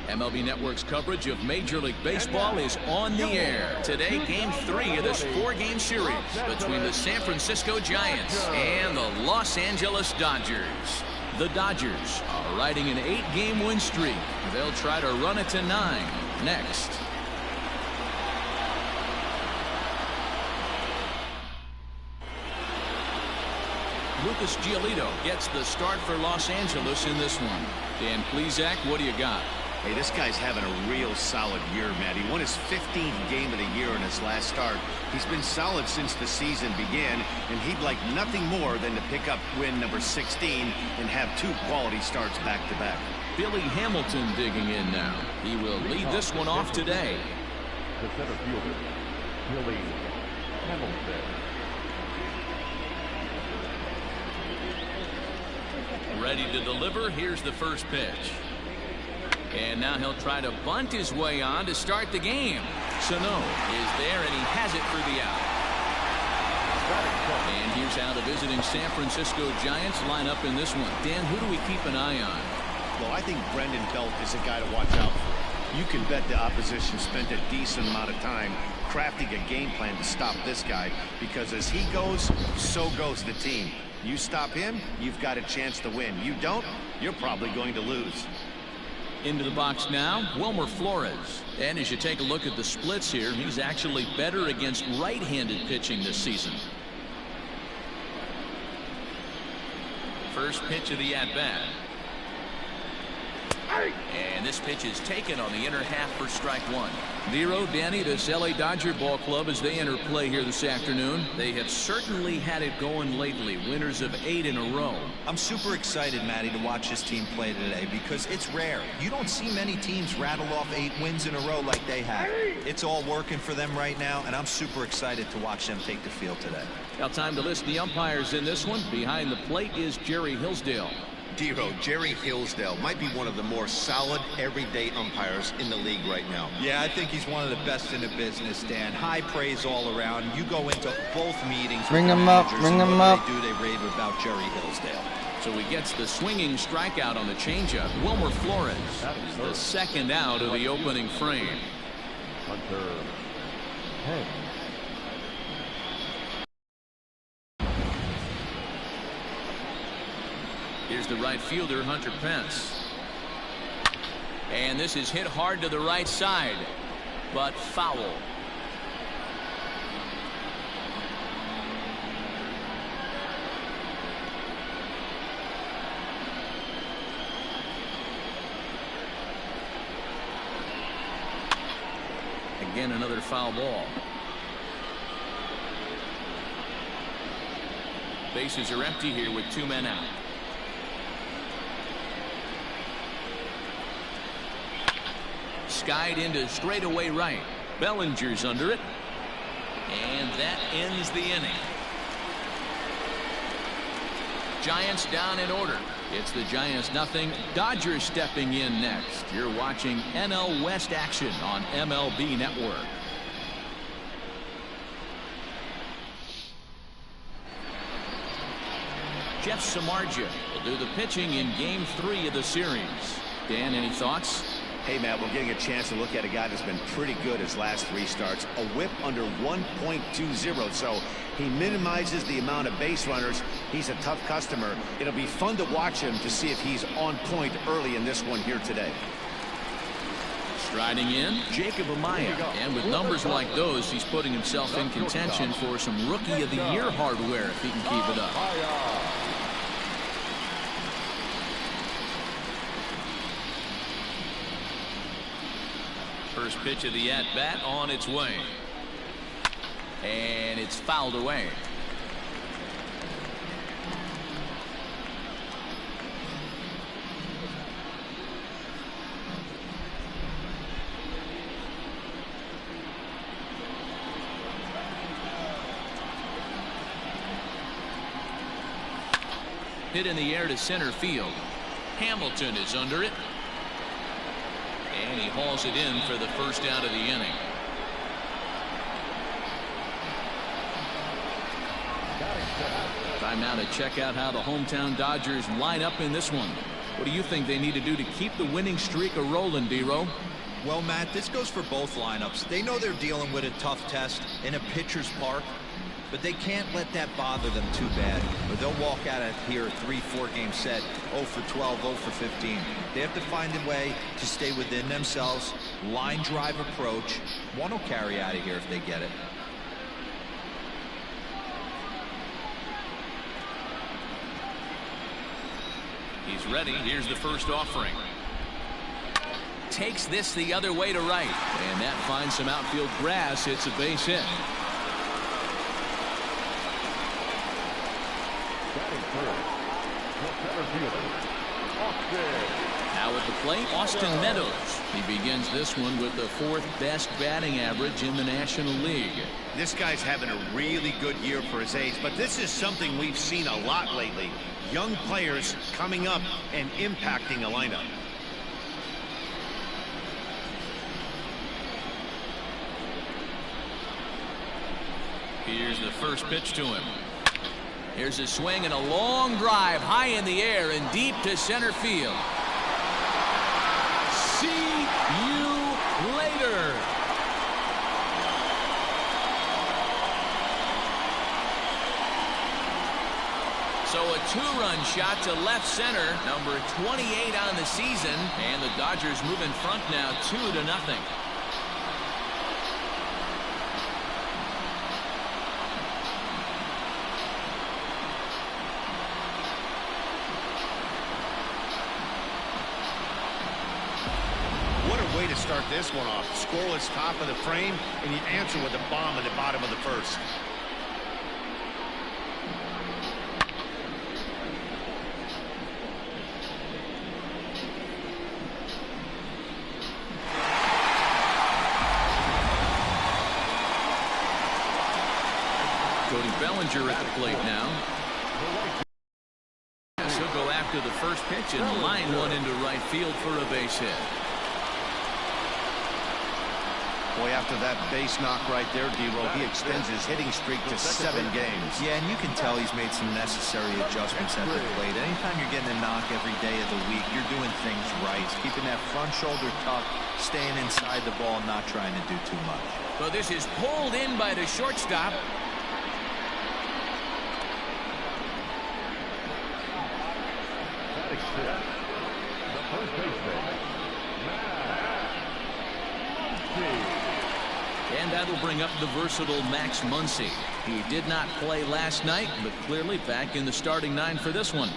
MLB Network's coverage of Major League Baseball is on the air. Today, Game 3 of this 4-game series between the San Francisco Giants and the Los Angeles Dodgers. The Dodgers are riding an 8-game win streak. They'll try to run it to 9 next. Lucas Giolito gets the start for Los Angeles in this one. Dan Plesac, what do you got? Hey, this guy's having a real solid year, Matt. He won his 15th game of the year in his last start. He's been solid since the season began, and he'd like nothing more than to pick up win number 16 and have 2 quality starts back-to-back. Billy Hamilton digging in now. He will lead this one off today. The center fielder, Billy Hamilton. Ready to deliver. Here's the first pitch. And now he'll try to bunt his way on to start the game. Sano is there, and he has it for the out. And here's how the visiting San Francisco Giants line up in this one. Dan, who do we keep an eye on? Well, I think Brendan Belt is a guy to watch out for. You can bet the opposition spent a decent amount of time crafting a game plan to stop this guy, because as he goes, so goes the team. You stop him, you've got a chance to win. You don't, you're probably going to lose. Into the box now, Wilmer Flores. And as you take a look at the splits here, he's actually better against right-handed pitching this season. First pitch of the at-bat. And this pitch is taken on the inner half for strike 1. Nero, Danny, this LA Dodger ball club as they enter play here this afternoon. They have certainly had it going lately. Winners of 8 in a row. I'm super excited, Matty, to watch this team play today because it's rare. You don't see many teams rattle off 8 wins in a row like they have. It's all working for them right now, and I'm super excited to watch them take the field today. Now time to list the umpires in this one. Behind the plate is Jerry Hillsdale. Dero, Jerry Hillsdale might be one of the more solid everyday umpires in the league right now. Yeah, I think he's one of the best in the business, Dan. High praise all around. You go into both meetings. Bring him up. Bring him up. They rave about Jerry Hillsdale. So he gets the swinging strikeout on the changeup. Wilmer Flores is the second out of the opening frame. Hunter Pence. Here's the right fielder, Hunter Pence. And this is hit hard to the right side, but foul. Again, another foul ball. Bases are empty here with 2 men out. Skied into straightaway right. Bellinger's under it. And that ends the inning. Giants down in order. It's the Giants nothing. Dodgers stepping in next. You're watching NL West action on MLB Network. Jeff Samardzija will do the pitching in Game 3 of the series. Dan, any thoughts? Hey, Matt, we're getting a chance to look at a guy that's been pretty good his last 3 starts. A whip under 1.20, so he minimizes the amount of base runners. He's a tough customer. It'll be fun to watch him to see if he's on point early in this one here today. Striding in, Jacob Amaya. And with numbers like those, he's putting himself in contention for some Rookie of the Year hardware if he can keep it up. First pitch of the at-bat on its way. And it's fouled away. Hit in the air to center field. Hamilton is under it. And he hauls it in for the first out of the inning. Time now to check out how the hometown Dodgers line up in this one. What do you think they need to do to keep the winning streak a-rolling, D-Row? Well, Matt, this goes for both lineups. They know they're dealing with a tough test in a pitcher's park, but they can't let that bother them too bad, or they'll walk out of here a 3-4 game set, 0 for 12, 0 for 15. They have to find a way to stay within themselves, line drive approach. One will carry out of here if they get it. He's ready. Here's the first offering. Takes this the other way to right, and that finds some outfield grass. It's a base hit. Batting first, the center fielder, Austin. Now at the plate, Austin Meadows. He begins this one with the 4th best batting average in the National League. This guy's having a really good year for his age, but this is something we've seen a lot lately. Young players coming up and impacting a lineup. Here's the first pitch to him. Here's a swing and a long drive high in the air and deep to center field. See you later. So a 2-run shot to left center, number 28 on the season, and the Dodgers move in front now 2-0. What a way to start this one off. Scoreless top of the frame, and you answer with a bomb at the bottom of the first. Cody Bellinger at the plate now. He'll go after the first pitch and line one into right field for a base hit. Boy, after that base knock right there, D-Row, he extends his hitting streak to 7 games. Yeah, and you can tell he's made some necessary adjustments at the plate. Anytime you're getting a knock every day of the week, you're doing things right. Keeping that front shoulder tucked, staying inside the ball, not trying to do too much. Well, this is pulled in by the shortstop. Batting sixth, the first baseman, Max Muncy. And that'll bring up the versatile Max Muncy. He did not play last night, but clearly back in the starting 9 for this one.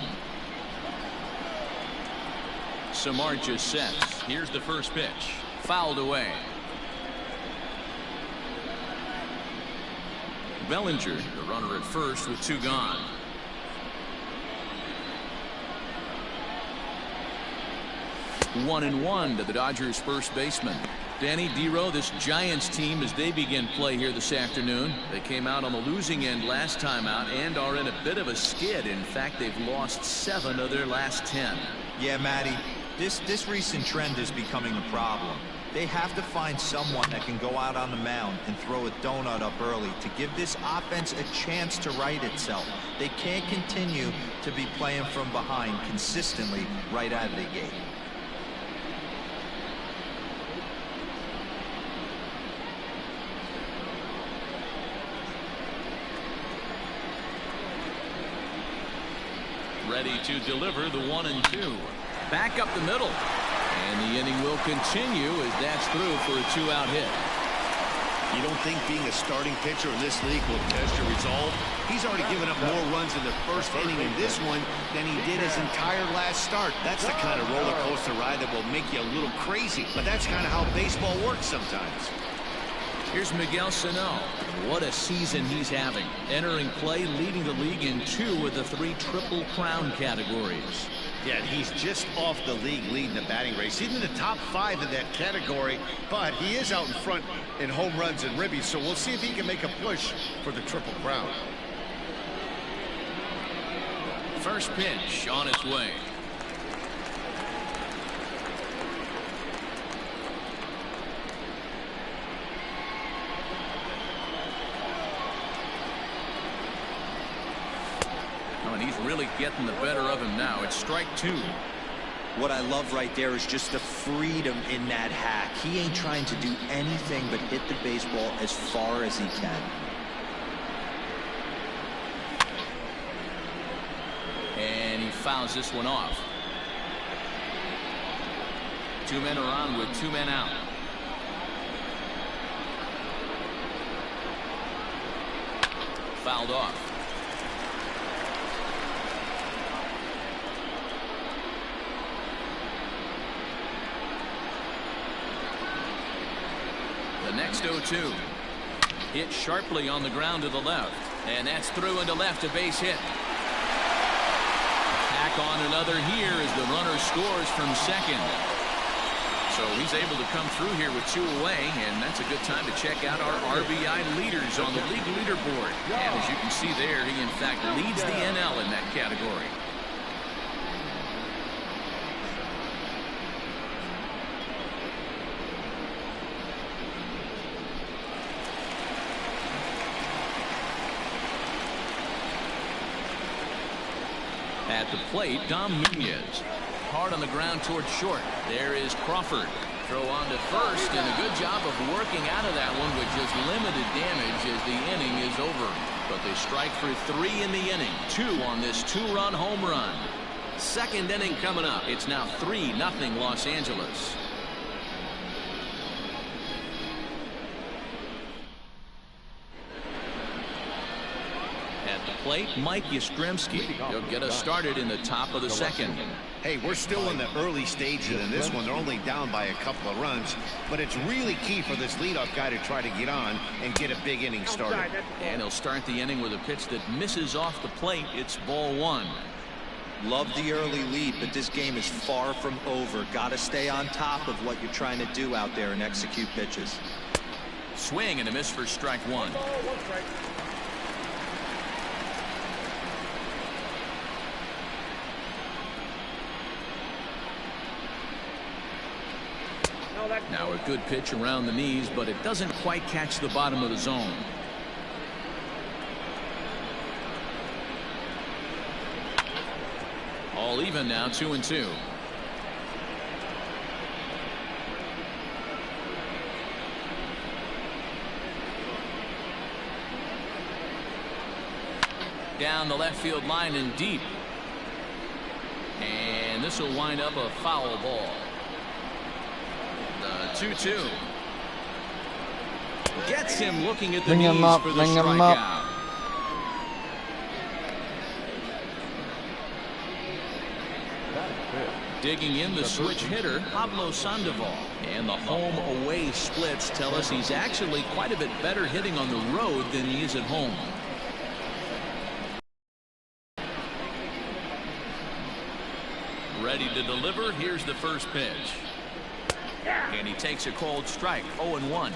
Samardzija sets. Here's the first pitch. Fouled away. Bellinger, the runner at first with 2 gone. One and one to the Dodgers first baseman. Danny, D-Row, this Giants team, as they begin play here this afternoon, they came out on the losing end last time out and are in a bit of a skid. In fact, they've lost 7 of their last 10. Yeah, Matty, this recent trend is becoming a problem. They have to find someone that can go out on the mound and throw a donut up early to give this offense a chance to right itself. They can't continue to be playing from behind consistently right out of the gate. Ready to deliver the 1-2. Back up the middle. And the inning will continue as that's through for a 2-out hit. You don't think being a starting pitcher in this league will test your resolve? He's already given up more runs in the first inning in this one than he did his entire last start. That's the kind of roller coaster ride that will make you a little crazy. But that's kind of how baseball works sometimes. Here's Miguel Sano. What a season he's having. Entering play, leading the league in 2 of the 3 Triple Crown categories. Yeah, he's just off the league leading the batting race. He's in the top 5 in that category, but he is out in front in home runs and ribbies, so we'll see if he can make a push for the Triple Crown. First pitch on its way. Oh, and he's really getting the better of him now. It's strike 2. What I love right there is just the freedom in that hack. He ain't trying to do anything but hit the baseball as far as he can. And he fouls this one off. 2 men are on with 2 men out. Fouled off. The next 0-2. Hit sharply on the ground to the left. And that's through into left, a base hit. Tack on another here as the runner scores from second. So he's able to come through here with 2 away, and that's a good time to check out our RBI leaders on the league leaderboard. And as you can see there, he in fact leads the NL in that category. At the plate, Dom Nunez. Hard on the ground towards short. There is Crawford. Throw on to first, and a good job of working out of that one with just limited damage as the inning is over. But they strike for 3 in the inning. 2 on this 2-run home run. Second inning coming up. It's now 3-0 Los Angeles. Plate, Mike Yastrzemski. He'll get us started in the top of the second. Hey, we're still in the early stages in this one. They're only down by a couple of runs, but it's really key for this leadoff guy to try to get on and get a big inning started. And he'll start the inning with a pitch that misses off the plate. It's ball 1. Love the early lead, but this game is far from over. Got to stay on top of what you're trying to do out there and execute pitches. Swing and a miss for strike 1. Now a good pitch around the knees, but it doesn't quite catch the bottom of the zone. All even now, 2-2. Down the left field line and deep. And this will wind up a foul ball. 2-2. Gets him looking at the knees for the strikeout. Digging in the switch hitter, Pablo Sandoval. And the home-away splits tell us he's actually quite a bit better hitting on the road than he is at home. Ready to deliver. Here's the first pitch. And he takes a cold strike. 0-1.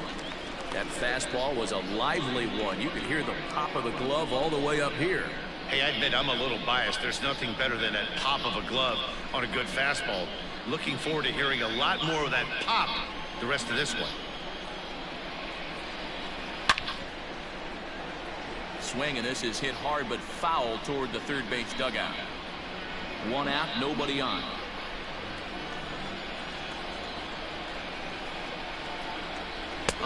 That fastball was a lively one. You could hear the pop of the glove all the way up here. Hey, I admit I'm a little biased. There's nothing better than that pop of a glove on a good fastball. Looking forward to hearing a lot more of that pop the rest of this one. Swing, and this is hit hard but foul toward the third base dugout. 1 out, nobody on.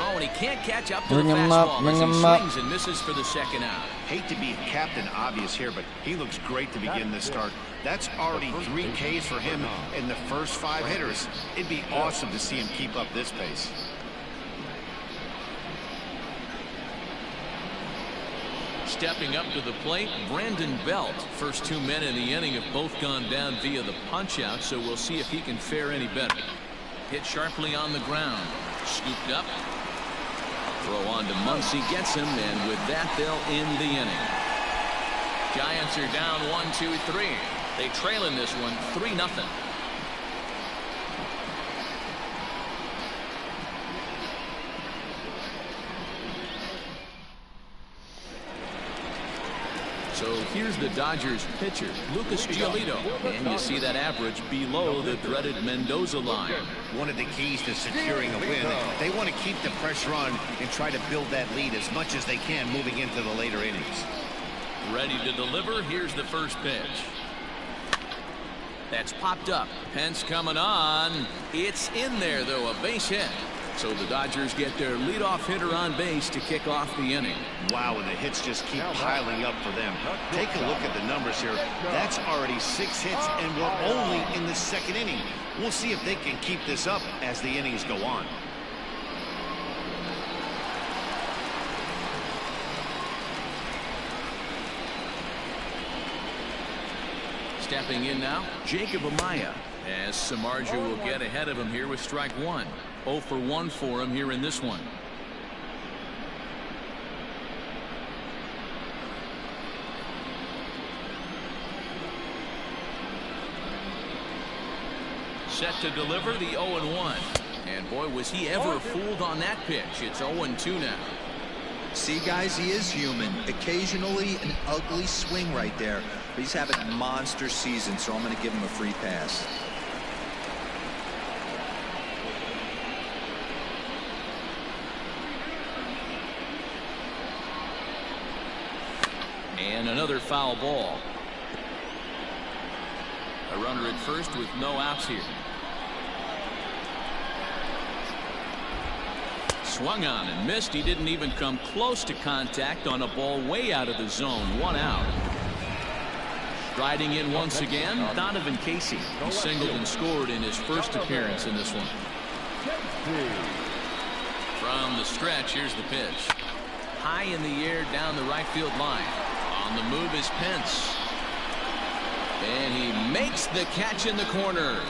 Oh, and he can't catch up to the fastball as he swings and misses for the second out. Hate to be Captain Obvious here, but he looks great to begin this start. That's already 3 Ks for him in the first 5 hitters. It'd be awesome to see him keep up this pace. Stepping up to the plate, Brandon Belt. First 2 men in the inning have both gone down via the punch-out, so we'll see if he can fare any better. Hit sharply on the ground. Scooped up. Throw on to Muncy, gets him, and with that they'll end the inning. Giants are down 1-2-3. They trail in this one 3-0. So here's the Dodgers pitcher, Lucas Giolito, and you see that average below the dreaded Mendoza line. One of the keys to securing a win, they want to keep the pressure on and try to build that lead as much as they can moving into the later innings. Ready to deliver. Here's the first pitch. That's popped up. Pence coming on. It's in there, though, a base hit. So the Dodgers get their leadoff hitter on base to kick off the inning. Wow, and the hits just keep piling up for them. Take a look at the numbers here. That's already 6 hits, and we're only in the 2nd inning. We'll see if they can keep this up as the innings go on. Stepping in now, Jacob Amaya, as Samardzija will get ahead of him here with strike 1. 0 for 1 for him here in this one. Set to deliver the 0-1. And boy, was he ever fooled on that pitch. It's 0-2 now. See, guys, he is human. Occasionally an ugly swing right there. But he's having a monster season, so I'm going to give him a free pass. And another foul ball. A runner at first with no outs here. Swung on and missed. He didn't even come close to contact on a ball way out of the zone. 1 out. Striding in once again, Donovan Casey. He singled and scored in his first appearance in this one. From the stretch, here's the pitch. High in the air down the right field line. On the move is Pence. And he makes the catch in the corner.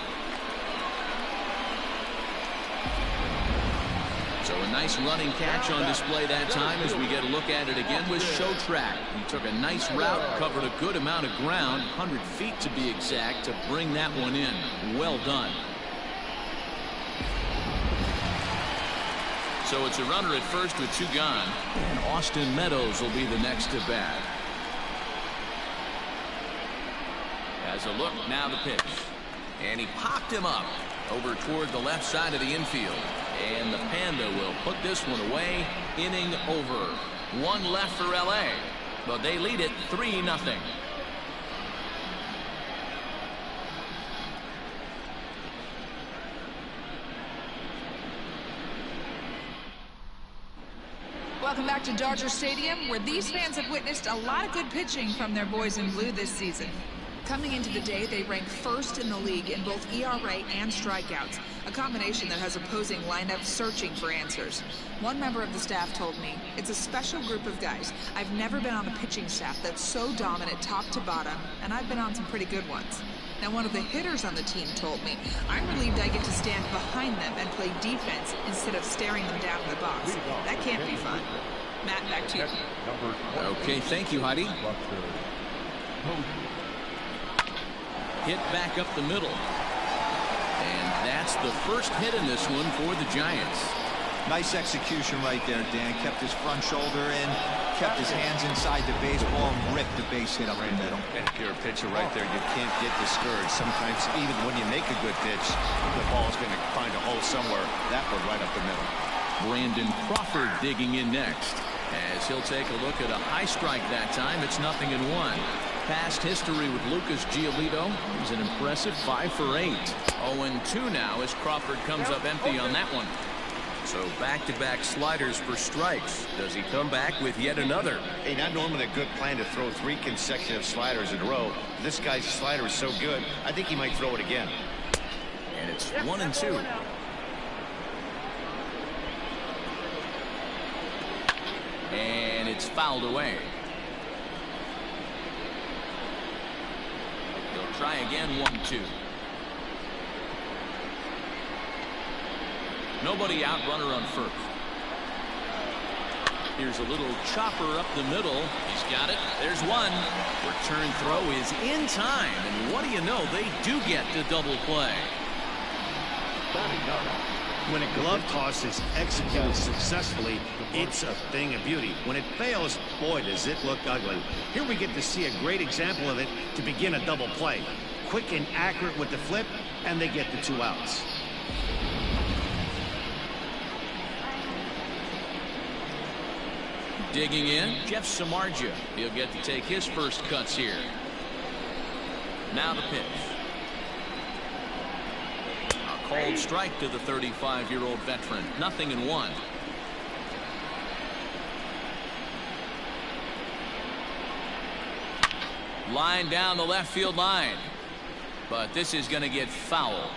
So a nice running catch on display that time as we get a look at it again with Showtrack. He took a nice route, covered a good amount of ground, 100 feet to be exact, to bring that one in. Well done. So it's a runner at first with 2 gone. And Austin Meadows will be the next to bat. As a look, now the pitch. And he popped him up over toward the left side of the infield. And the Panda will put this one away. Inning over. 1 left for LA. But they lead it 3-0. Welcome back to Dodger Stadium, where these fans have witnessed a lot of good pitching from their boys in blue this season. Coming into the day, they rank first in the league in both ERA and strikeouts, a combination that has opposing lineups searching for answers. One member of the staff told me, "It's a special group of guys. I've never been on a pitching staff that's so dominant top to bottom, and I've been on some pretty good ones." Now, one of the hitters on the team told me, "I'm relieved I get to stand behind them and play defense instead of staring them down in the box. That can't be fun." Matt, back to you. Okay, thank you, Heidi. Hit back up the middle. And that's the first hit in this one for the Giants. Nice execution right there, Dan. Kept his front shoulder in, kept his hands inside the baseball, and ripped the base hit up the middle. And if you're a pitcher right there, you can't get discouraged. Sometimes even when you make a good pitch, the ball's going to find a hole somewhere. That one right up the middle. Brandon Crawford digging in next. As he'll take a look at a high strike that time. It's 0-1. Past history with Lucas Giolito. He's an impressive 5 for 8. 0-2 now as Crawford comes up empty on that one. So back-to-back sliders for strikes. Does he come back with yet another? Hey, not normally a good plan to throw 3 consecutive sliders in a row. This guy's slider is so good, I think he might throw it again. And it's 1-2. And it's fouled away. They'll try again. 1-2. Nobody out, runner on first. Here's a little chopper up the middle. He's got it. There's one. Return throw is in time. And what do you know? They do get the double play. When a glove toss is executed successfully, it's a thing of beauty. When it fails, boy, does it look ugly. Here we get to see a great example of it to begin a double play. Quick and accurate with the flip, and they get the 2 outs. Digging in, Jeff Samardzija. He'll get to take his first cuts here. Now the pitch. called strike to the 35-year-old veteran. 0-1. Line down the left field line. But this is going to get foul.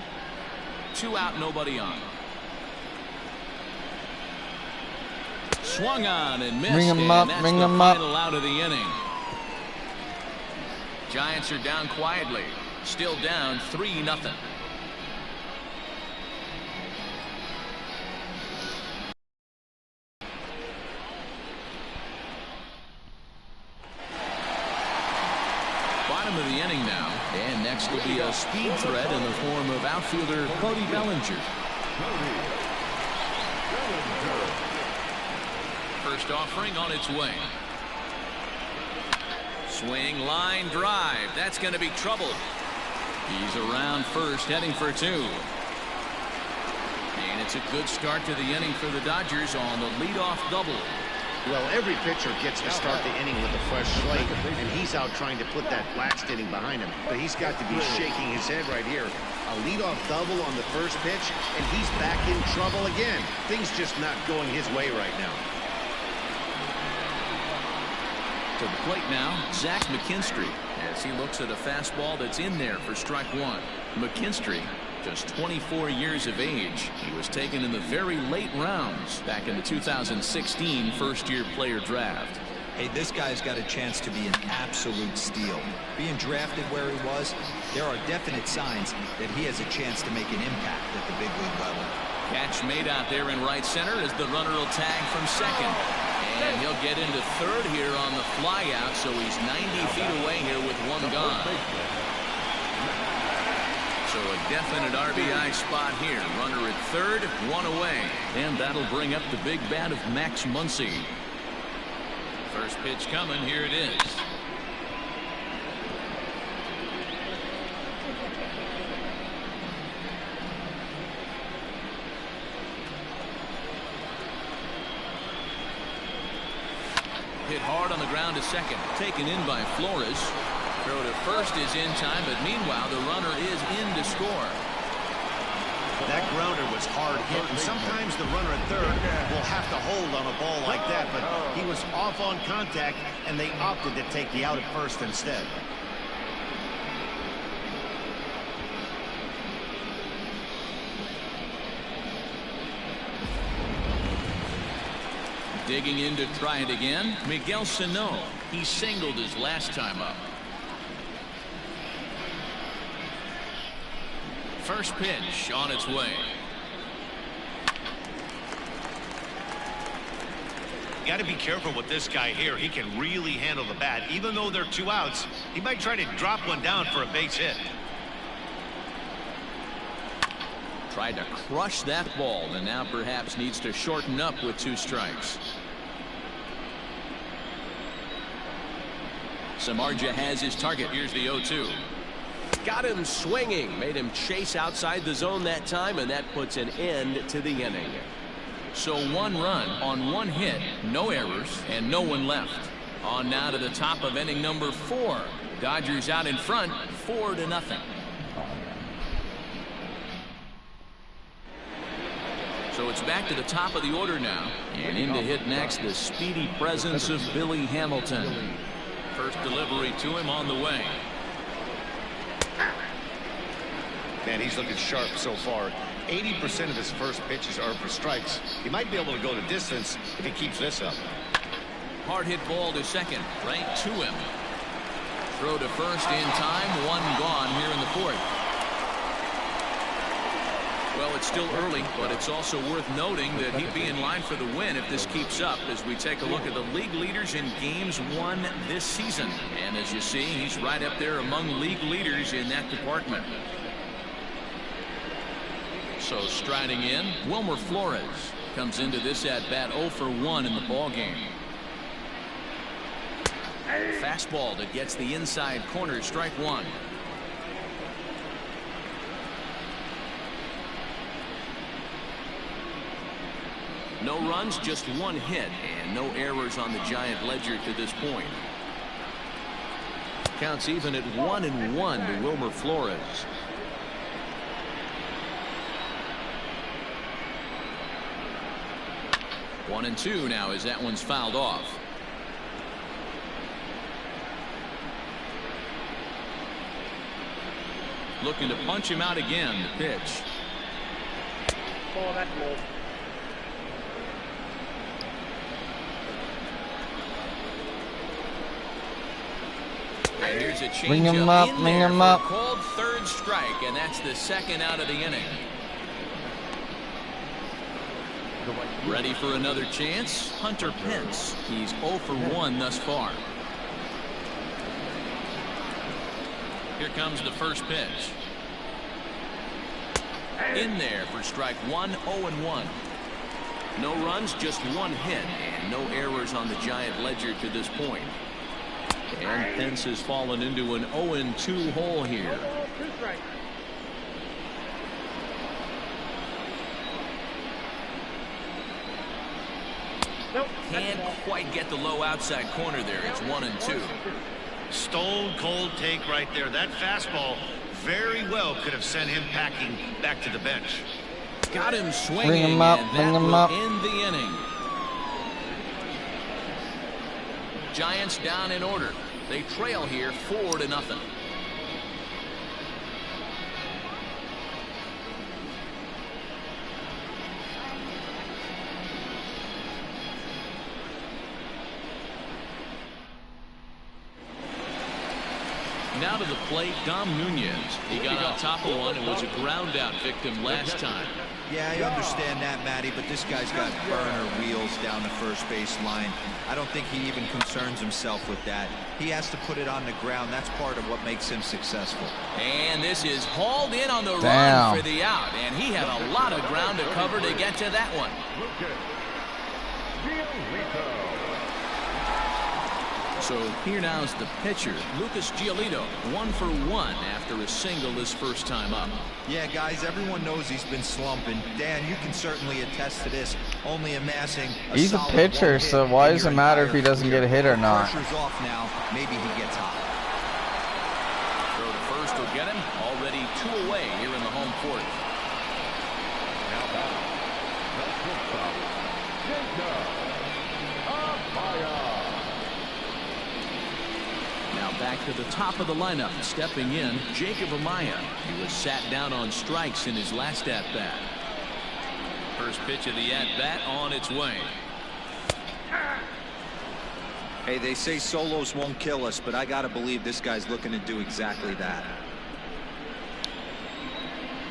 2 out, nobody on. Swung on and missed. Ring him and up, that's ring the him up. final out of the inning. Giants are down quietly. Still down 3-0. Bottom of the inning now. And next will be a speed threat in the form of outfielder Cody Bellinger. First offering on its way. Swing, line, drive. That's going to be trouble. He's around first, heading for 2. And it's a good start to the inning for the Dodgers on the leadoff double. Well, every pitcher gets to start the inning with a fresh slate, and he's out trying to put that last inning behind him. But he's got to be shaking his head right here. A leadoff double on the first pitch, and he's back in trouble again. Things just not going his way right now. To the plate now, Zach McKinstry, as he looks at a fastball that's in there for strike 1. McKinstry, just 24 years of age. He was taken in the very late rounds back in the 2016 first-year player draft. Hey, this guy's got a chance to be an absolute steal. Being drafted where he was, there are definite signs that he has a chance to make an impact at the big league level. Catch made out there in right center as the runner will tag from second. And he'll get into third here on the flyout, so he's 90 feet away here with 1 gone. So a definite RBI spot here. Runner at third, 1 away. And that'll bring up the big bat of Max Muncy. First pitch coming. Here it is. Hit hard on the ground to second. Taken in by Flores. Throw to first is in time, but meanwhile the runner is in to score. That grounder was hard hit, and sometimes the runner at third will have to hold on a ball like that, but he was off on contact, and they opted to take the out at first instead. Digging in to try it again, Miguel Sano. He singled his last time up. First pitch on its way. Got to be careful with this guy here. He can really handle the bat. Even though they're 2 outs, he might try to drop one down for a base hit. Tried to crush that ball, and now perhaps needs to shorten up with 2 strikes. Samardzija has his target. Here's the 0-2. Got him swinging, made him chase outside the zone that time, and that puts an end to the inning. So 1 run on 1 hit, no errors, and no one left. On now to the top of inning number 4. Dodgers out in front, 4-0. So it's back to the top of the order now. And in to hit next, the speedy presence of Billy Hamilton. First delivery to him on the way. Man, he's looking sharp so far. 80% of his first pitches are for strikes. He might be able to go the distance if he keeps this up. Hard hit ball to second, right to him. Throw to first in time, 1 gone here in the 4th. Well, it's still early, but it's also worth noting that he'd be in line for the win if this keeps up as we take a look at the league leaders in games won this season. And as you see, he's right up there among league leaders in that department. So striding in, Wilmer Flores comes into this at bat 0 for 1 in the ball game. Fastball that gets the inside corner, strike 1. No runs, just 1 hit, and no errors on the Giant ledger to this point. Counts even at 1-1 to Wilmer Flores. 1-2 now as that one's fouled off. Looking to punch him out again. The pitch. Oh, that's low. And here's a Bring him changeup up, in bring there him for a up. called third strike, and that's the second out of the inning. Ready for another chance? Hunter Pence. He's 0 for 1 thus far. Here comes the first pitch. In there for strike one, 0-1. No runs, just one hit, and no errors on the Giant ledger to this point. And Pence has fallen into an 0-2 hole here. Can't quite get the low outside corner there. It's 1-2. Stone cold take right there. That fastball very well could have sent him packing back to the bench. Got him swinging, Bring him up, and bring that him will up. end the inning. Giants down in order. They trail here 4-0. Now to the plate, Dom Nunez. He got on top of one and was a ground out victim last time. Yeah, I understand that, Matty, but this guy's got burner wheels down the first base line. I don't think he even concerns himself with that. He has to put it on the ground. That's part of what makes him successful. And this is hauled in on the Damn. run for the out, and he had a lot of ground to cover to get to that one. Lucas Giolito. So here now is the pitcher, Lucas Giolito, 1 for 1 after a single his first time up. Yeah, guys, everyone knows he's been slumping. Dan, you can certainly attest to this, only amassing He's a solid pitcher, one hit so why in does your it matter if he entire doesn't career. get a hit or not? Pressure's off now. Maybe he gets hot. Throw to first will get him. Already 2 away here in the home fourth. Now back. The shortstop, Jacob Amaya. Now back to the top of the lineup. Stepping in, Jacob Amaya. He was sat down on strikes in his last at-bat. First pitch of the at-bat on its way. Hey, they say solos won't kill us, but I gotta believe this guy's looking to do exactly that.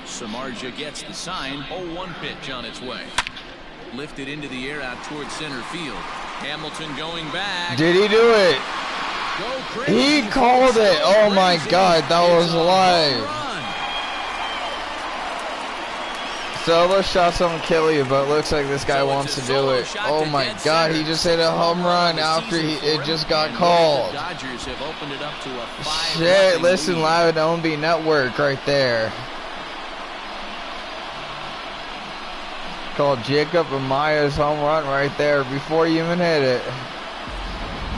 Samardzija gets the sign. 0-1 pitch on its way. Lifted into the air out towards center field. Hamilton going back. Did he do it? Go crazy. He called it. Oh my God, that was live. Solo shots don't kill you, but it looks like this guy wants to do it. Oh my God, he just hit a home run after it just got called. Dodgers have opened it up to a 5-0 Shit, listen lead. live at OMB Network right there. Called Jacob Amaya's home run right there before you even hit it.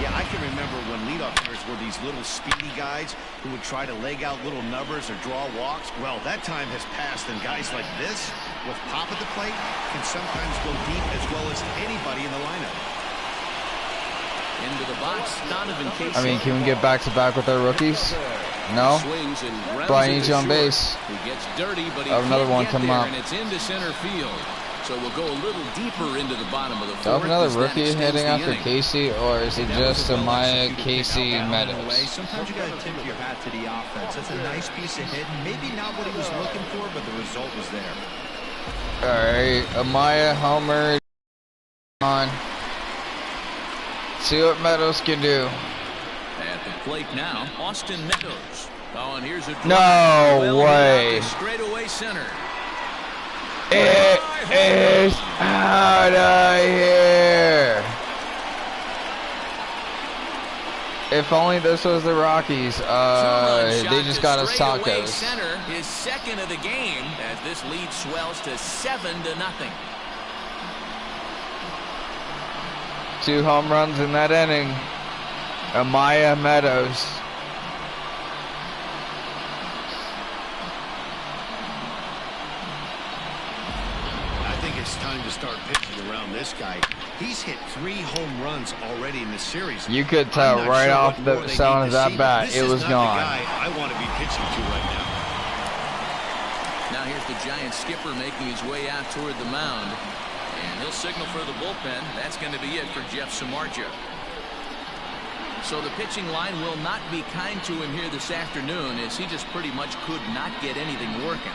Yeah, I can remember when leadoff hitters were these little speedy guys who would try to leg out little numbers or draw walks. Well, that time has passed, and guys like this, with pop at the plate, can sometimes go deep as well as anybody in the lineup. Into the box, Donovan Casey. I mean, can we get back to back with our rookies? No? Swings and grounds Brian it needs to you on short. base. He gets dirty, but he I have another can't one get coming there, up. and it's into center field. So we'll go a little deeper into the bottom of the Do I have fourth. another as that rookie extends hitting the after inning. Casey, or is it just Amaya, Casey, Meadows? Sometimes you gotta tip your hat to the offense. That's a nice piece of hitting. Maybe not what he was looking for, but the result was there. Alright, Amaya, Homer, on. See what Meadows can do. At the plate now, Austin Meadows. Oh, and here's a drive. No Well, way. out to straightaway center. It is out of here. If only this was the Rockies. Two-run shot They just to got us straightaway tacos. Center, his second of the game, as this lead swells to 7-0. 2 home runs in that inning. Amaya, Meadows. I think it's time to start pitching around this guy. He's hit 3 home runs already in the series. You could tell right off the sound of that bat, it was gone. This is not the guy I want to be pitching to right now. Now here's the Giants skipper making his way out toward the mound. And he'll signal for the bullpen. That's going to be it for Jeff Samardzija. So the pitching line will not be kind to him here this afternoon, as he just pretty much could not get anything working.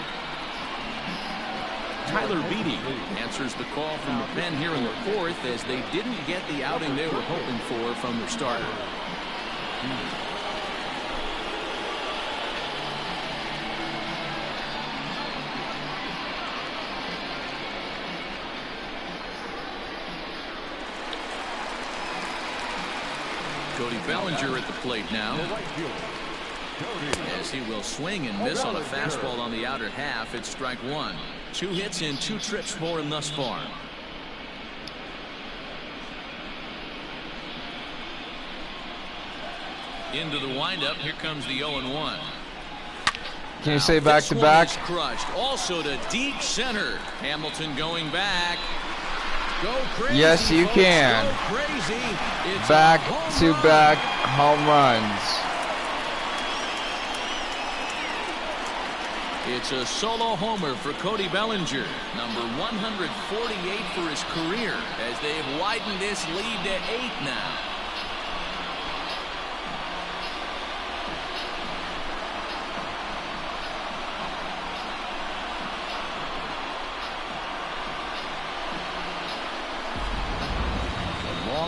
Tyler Beede answers the call from the pen here in the 4th, as they didn't get the outing they were hoping for from their starter. Cody Bellinger at the plate now, as he will swing and miss on a fastball on the outer half. It's strike 1. 2 hits in 2 trips for him thus far. Into the windup. Here comes the 0-1. Can you say back to back? Crushed. Also to deep center. Hamilton going back. Go crazy, yes, you folks. can. Go crazy. It's back to back home runs. It's a solo homer for Cody Bellinger, number 148 for his career, as they've widened this lead to 8 now.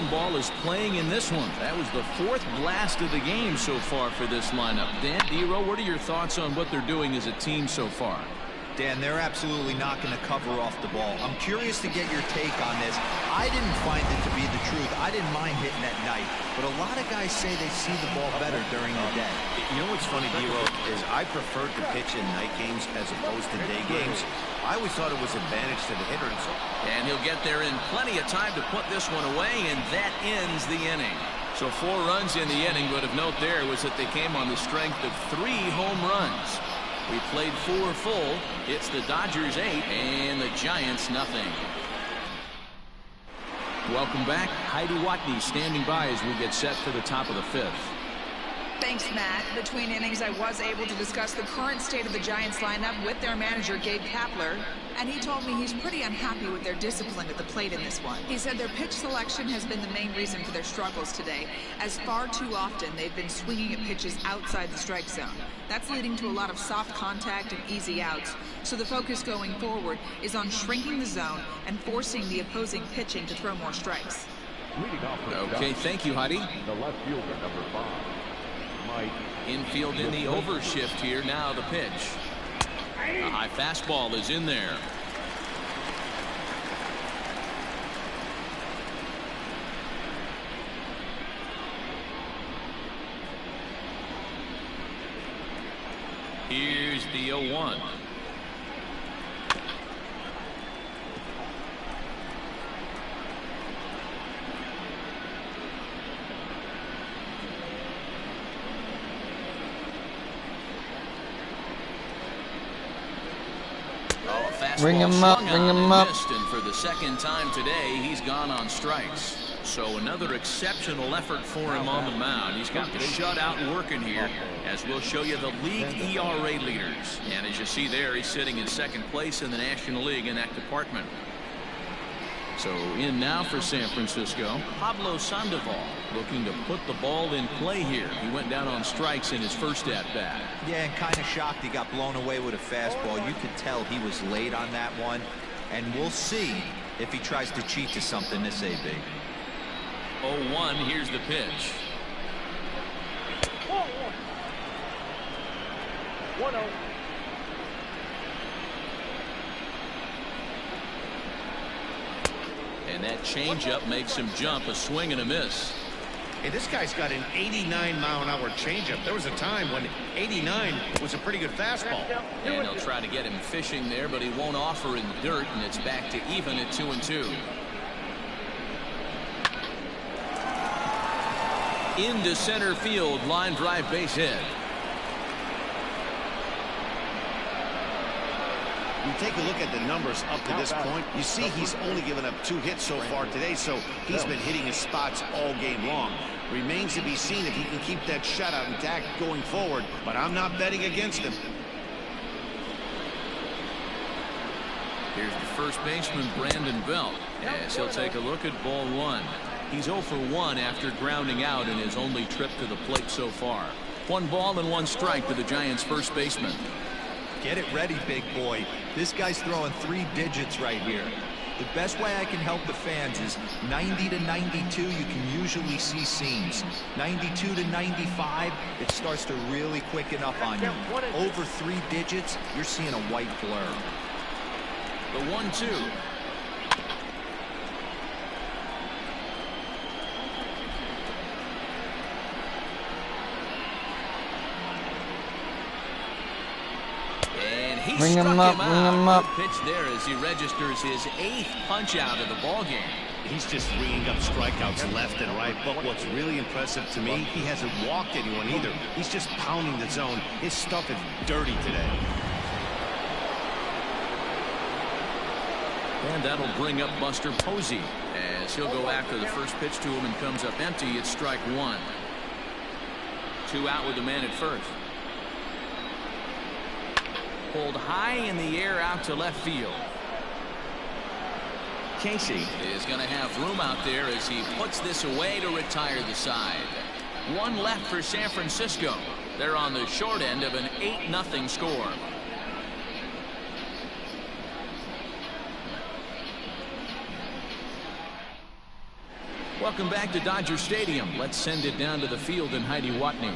Ball is playing in this one. That was the 4th blast of the game so far for this lineup. Dan, D-Row, what are your thoughts on what they're doing as a team so far? Dan, they're absolutely not going to cover off the ball. I'm curious to get your take on this. I didn't find it to be the truth. I didn't mind hitting at night, but a lot of guys say they see the ball better during the day. You know what's funny, D-Row, is I prefer to pitch in night games as opposed to day games. I always thought it was advantage to the hitters. And he'll get there in plenty of time to put this one away, and that ends the inning. So 4 runs in the inning, but of note there was that they came on the strength of 3 home runs. We played 4 full. It's the Dodgers 8 and the Giants nothing. Welcome back. Heidi Watney standing by as we get set for the top of the 5th. Thanks, Matt. Between innings, I was able to discuss the current state of the Giants lineup with their manager, Gabe Kapler, and he told me he's pretty unhappy with their discipline at the plate in this one. He said their pitch selection has been the main reason for their struggles today, as far too often they've been swinging at pitches outside the strike zone. That's leading to a lot of soft contact and easy outs, so the focus going forward is on shrinking the zone and forcing the opposing pitching to throw more strikes. Okay, thank you, Heidi. The left fielder, number 5. Infield in the overshift here. Now the pitch. A high fastball is in there. Here's the 0-1. Ring him up, ring him up. And for the 2nd time today, he's gone on strikes. So another exceptional effort for him on the mound. He's got the shutout working here, as we'll show you the league ERA leaders. And as you see there, he's sitting in 2nd place in the National League in that department. So in now for San Francisco, Pablo Sandoval looking to put the ball in play here. He went down on strikes in his first at-bat. Yeah, and kind of shocked he got blown away with a fastball. You could tell he was late on that one, and we'll see if he tries to cheat to something this AB. 0-1, here's the pitch. 1-0. And that changeup makes him jump. A swing and a miss. Hey, this guy's got an 89-mile-an-hour changeup. There was a time when 89 was a pretty good fastball. And they'll try to get him fishing there, but he won't offer in the dirt, and it's back to even at 2-2. Into center field, line drive, base hit. You take a look at the numbers up to this point, you see he's only given up 2 hits so far today, so he's been hitting his spots all game long. Remains to be seen if he can keep that shutout intact going forward, but I'm not betting against him. Here's the first baseman, Brandon Belt, as he'll take a look at ball 1. He's 0 for 1 after grounding out in his only trip to the plate so far. 1 ball and 1 strike to the Giants' first baseman. Get it ready, big boy. This guy's throwing 3 digits right here. The best way I can help the fans is 90 to 92, you can usually see seams. 92 to 95, it starts to really quicken up on you. Over 3 digits, you're seeing a white blur. The 1-2. Bring him up, bring him up. Pitch there as he registers his 8th punch out of the ball game. He's just ringing up strikeouts left and right, but what's really impressive to me, he hasn't walked anyone either. He's just pounding the zone. His stuff is dirty today. And that'll bring up Buster Posey as he'll go after the first pitch to him and comes up empty. It's strike 1. 2 out with the man at first. Pulled high in the air out to left field. Casey is going to have room out there as he puts this away to retire the side. 1 left for San Francisco. They're on the short end of an 8-0 score. Welcome back to Dodger Stadium. Let's send it down to the field and Heidi Watney.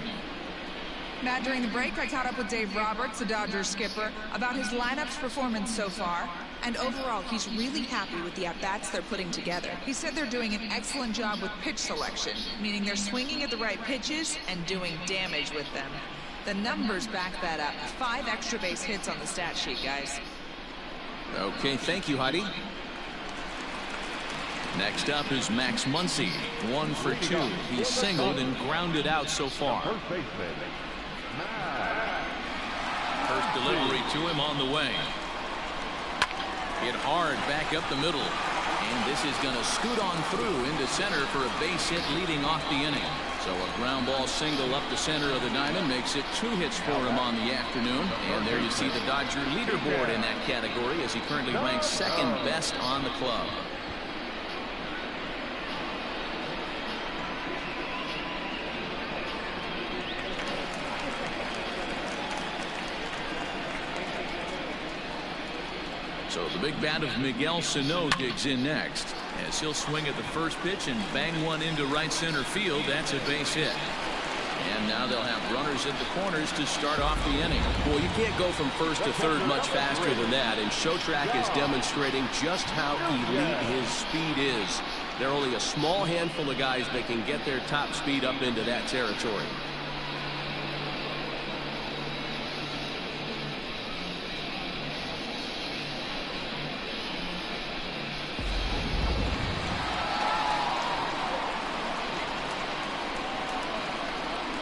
Matt, during the break, I caught up with Dave Roberts, the Dodgers skipper, about his lineup's performance so far. And overall, he's really happy with the at-bats they're putting together. He said they're doing an excellent job with pitch selection, meaning they're swinging at the right pitches and doing damage with them. The numbers back that up. 5 extra base hits on the stat sheet, guys. Okay, thank you, Heidi. Next up is Max Muncy. 1 for 2. He's singled and grounded out so far. First delivery to him on the way. Hit hard back up the middle. And this is going to scoot on through into center for a base hit leading off the inning. So a ground ball single up the center of the diamond makes it 2 hits for him on the afternoon. And there you see the Dodger leaderboard in that category as he currently ranks 2nd best on the club. So the big bat of Miguel Sano digs in next as he'll swing at the first pitch and bang one into right center field. That's a base hit. And now they'll have runners at the corners to start off the inning. Well, you can't go from first to third much faster than that, and Showtrack is demonstrating just how elite his speed is. There are only a small handful of guys that can get their top speed up into that territory.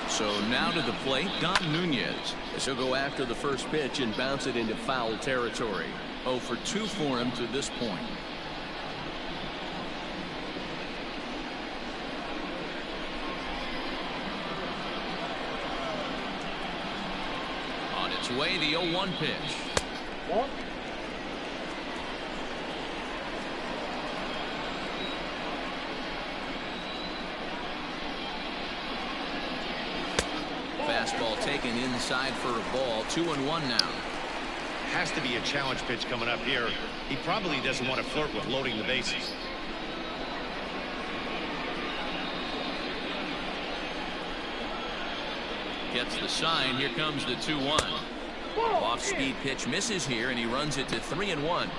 So now to the plate, Don Nunez, as he'll go after the first pitch and bounce it into foul territory. 0 for 2 for him to this point. On its way, the 0-1 pitch. Fastball taken inside for a ball. 2-1 now. Has to be a challenge pitch coming up here. He probably doesn't want to flirt with loading the bases. Gets the sign. Here comes the 2-1. Off-speed pitch misses here, and he runs it to 3-1.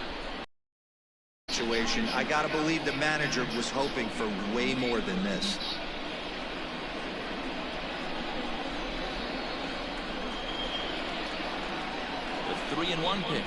Situation. I gotta believe the manager was hoping for way more than this. The 3-1 pitch.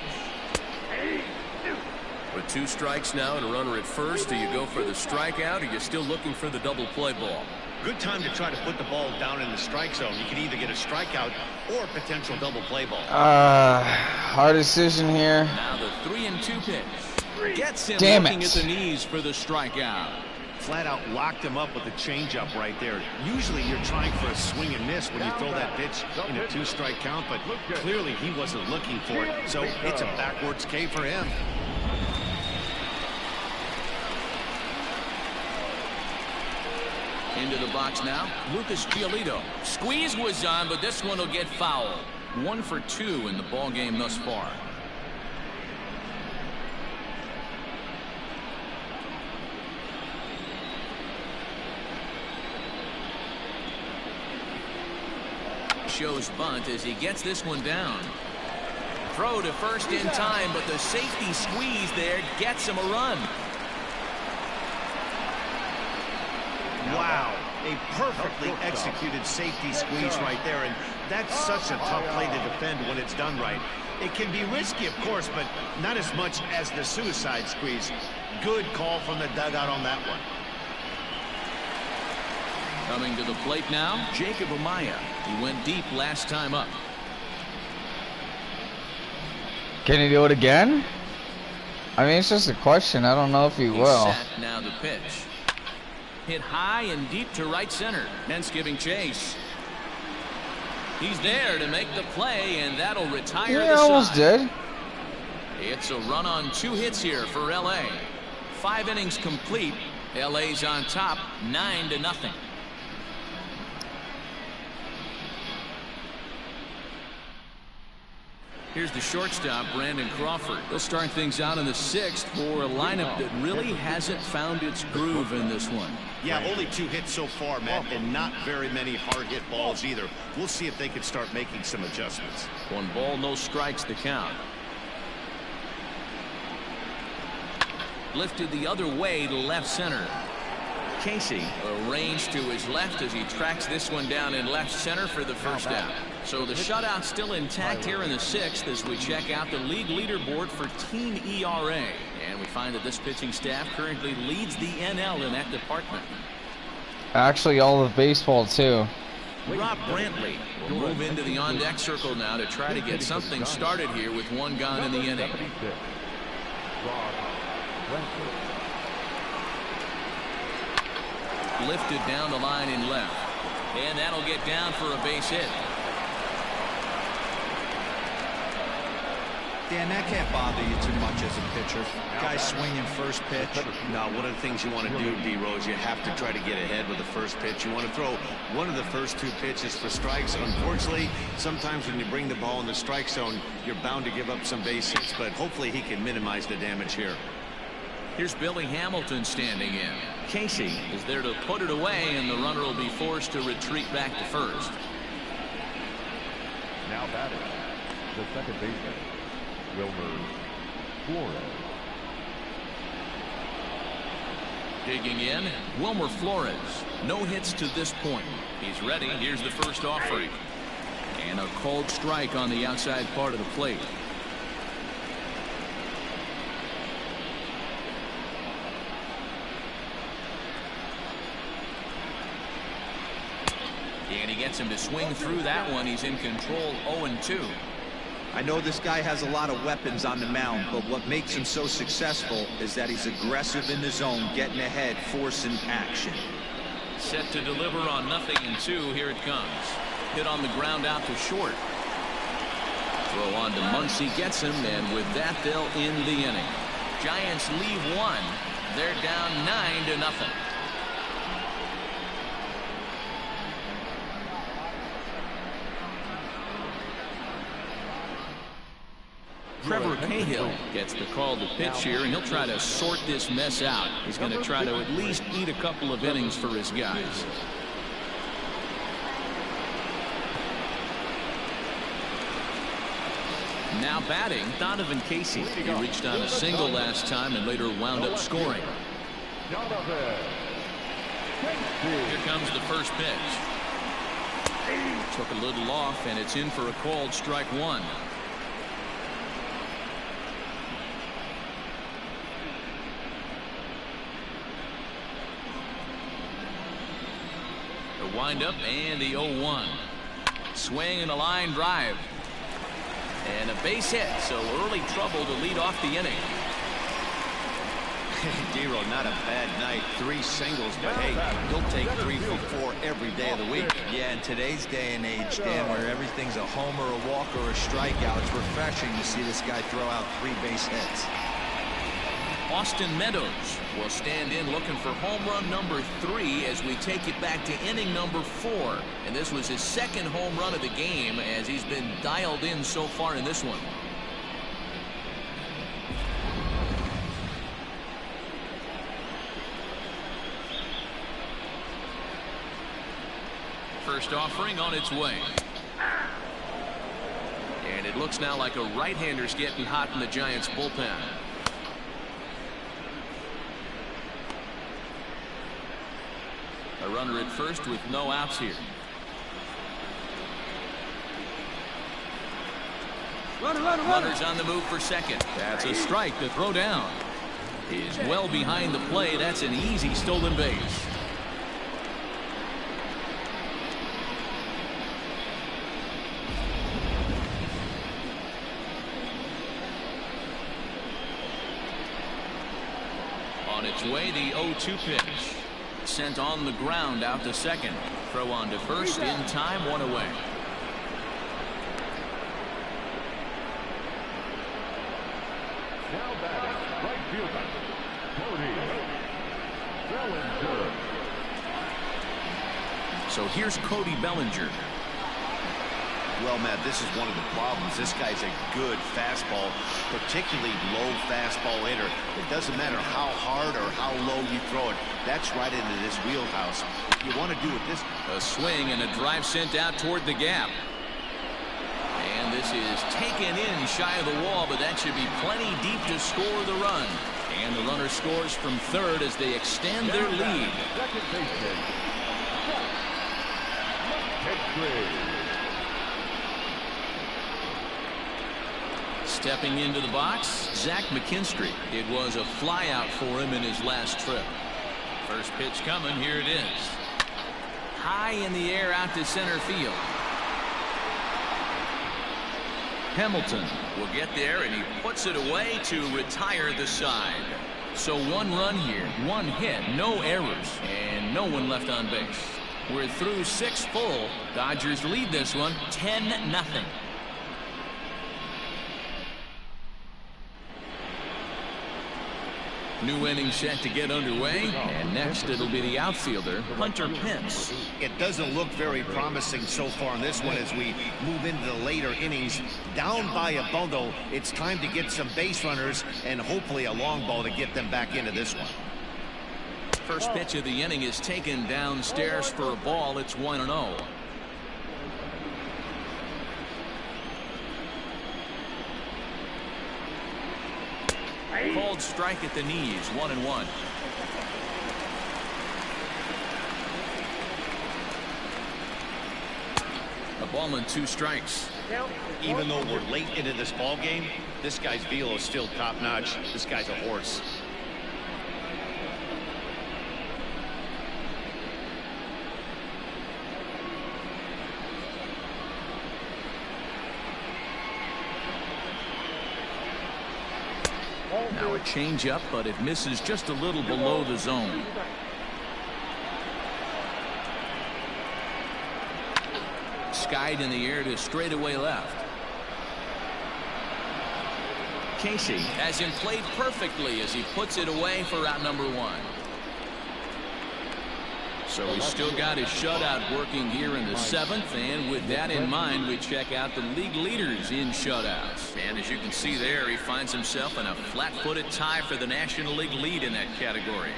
With 2 strikes now and a runner at first, do you go for the strikeout, or are you still looking for the double play ball? Good time to try to put the ball down in the strike zone. You can either get a strikeout or a potential double play ball. Hard decision here. Now the 3-2 pitch. Gets him looking at the knees for the strikeout. Flat out locked him up with a changeup right there. Usually you're trying for a swing and miss when you throw that pitch in a 2-strike count, but clearly he wasn't looking for it, so it's a backwards K for him. Into the box now, Lucas Giolito. Squeeze was on, but this one will get fouled. 1 for 2 in the ball game thus far. Shows bunt as he gets this one down. Throw to first in time, but the safety squeeze there gets him a run. Wow, a perfectly executed safety squeeze right there, and that's such a tough play to defend when it's done right. It can be risky, of course, but not as much as the suicide squeeze. Good call from the dugout on that one. Coming to the plate now, Jacob Amaya. He went deep last time up. Can he do it again? I mean, it's just a question. I don't know if he will. Set. Now the pitch. Hit high and deep to right center. Ments giving chase. He's there to make the play, and that'll retire the side. Almost did. It's a run on 2 hits here for LA. 5 innings complete. LA's on top, 9-0. Here's the shortstop, Brandon Crawford. They'll start things out in the 6th for a lineup that really hasn't found its groove in this one. Yeah, only 2 hits so far, Matt, and not very many hard hit balls either. We'll see if they can start making some adjustments. 1 ball, no strikes, the count. Lifted the other way to left center. Casey arranged to his left as he tracks this one down in left center for the first out. So the shutout's still intact here in the 6th as we check out the league leaderboard for team ERA. And we find that this pitching staff currently leads the NL in that department. Actually, all of baseball, too. Rob Brantley will move into the on-deck circle now to try to get something started here with 1 gone in the inning. Lifted down the line in left. And that'll get down for a base hit. Dan, that can't bother you too much as a pitcher. Guy swinging first pitch. Now, one of the things you want to do, D-Rose, you have to try to get ahead with the first pitch. You want to throw one of the first 2 pitches for strikes. Unfortunately, sometimes when you bring the ball in the strike zone, you're bound to give up some base hits, but hopefully he can minimize the damage here. Here's Billy Hamilton standing in. Casey is there to put it away, and the runner will be forced to retreat back to first. Now batting, the second baseman, Wilmer Flores. Digging in, Wilmer Flores. No hits to this point. He's ready. Here's the first offering. And a cold strike on the outside part of the plate. And he gets him to swing through that one. He's in control, 0-2. I know this guy has a lot of weapons on the mound, but what makes him so successful is that he's aggressive in the zone, getting ahead, forcing action. Set to deliver on 0-2. Here it comes. Hit on the ground out to short. Throw on to Muncy, gets him, and with that, they'll end the inning. Giants leave 1. They're down 9-0. Trevor Cahill gets the call to pitch here, and he'll try to sort this mess out. He's going to try to at least eat a couple of innings for his guys. Now batting, Donovan Casey. He reached on a single last time and later wound up scoring. Here comes the first pitch. Took a little off, and it's in for a called strike 1. windup and the 0-1. Swing and a line drive. And a base hit, so early trouble to lead off the inning. Dero, not a bad night. 3 singles, but hey, he'll take 3 for 4 every day of the week. Yeah, in today's day and age, Dan, where everything's a homer, a walk, or a strikeout, it's refreshing to see this guy throw out 3 base hits. Austin Meadows will stand in looking for home run number 3 as we take it back to inning number 4. And this was his 2nd home run of the game as he's been dialed in so far in this one. First offering on its way. And it looks now like a right-hander's getting hot in the Giants bullpen. A runner at first with no outs here. Runners on the move for second. That's a strike to throw down. He's well behind the play. That's an easy stolen base. On its way, the 0-2 pitch. Sent on the ground out to second. Throw on to first in time, 1 away. Now batting, right fielder, Cody Bellinger. So here's Cody Bellinger. Well, Matt, this is one of the problems. This guy's a good fastball, particularly low fastball hitter. It doesn't matter how hard or how low you throw it. That's right into this wheelhouse. You want to do with this. A swing and a drive sent out toward the gap. And this is taken in shy of the wall, but that should be plenty deep to score the run. And the runner scores from third as they extend their lead. Second baseman, McKinstry. Stepping into the box, Zach McKinstry. It was a flyout for him in his last trip. First pitch coming. Here it is. High in the air out to center field. Hamilton will get there, and he puts it away to retire the side. So 1 run here, 1 hit, no errors, and no one left on base. We're through 6 full. Dodgers lead this one 10-0. New inning set to get underway, and next it'll be the outfielder, Hunter Pence. It doesn't look very promising so far in this one as we move into the later innings. Down by a bundle, it's time to get some base runners and hopefully a long ball to get them back into this one. First pitch of the inning is taken downstairs for a ball. It's 1-0. Called strike at the knees, 1-1. A ball and 2 strikes. Even though we're late into this ball game, this guy's velo is still top notch. This guy's a horse. Now a changeup, but it misses just a little below the zone. Skied in the air to straightaway left. Casey has him played perfectly as he puts it away for out number 1. So he's still got his shutout working here in the 7th, and with that in mind, we check out the league leaders in shutouts. And as you can see there, he finds himself in a flat-footed tie for the National League lead in that category.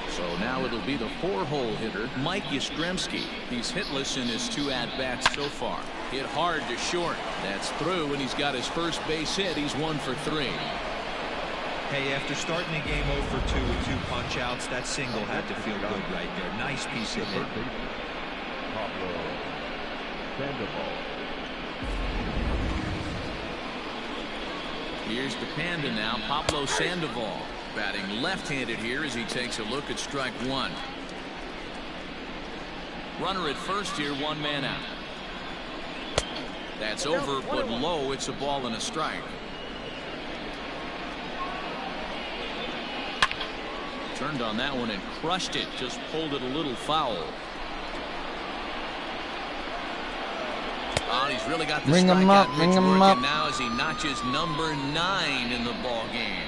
So now it'll be the 4-hole hitter, Mike Yastrzemski. He's hitless in his 2 at-bats so far. Hit hard to short. That's through, and he's got his first base hit. He's 1 for 3. Hey, after starting the game 0 for 2 with 2 punch-outs, that single had to feel good right there. Nice piece of hit. Pablo Sandoval. Here's the Panda now, Pablo Sandoval. Batting left-handed here as he takes a look at strike 1. Runner at first here, 1 man out. That's over, but low. It's a ball and a strike. Turned on that one and crushed it. Just pulled it a little foul. Oh, he's really got the strikeout pitch working now as he notches number 9 in the ball game.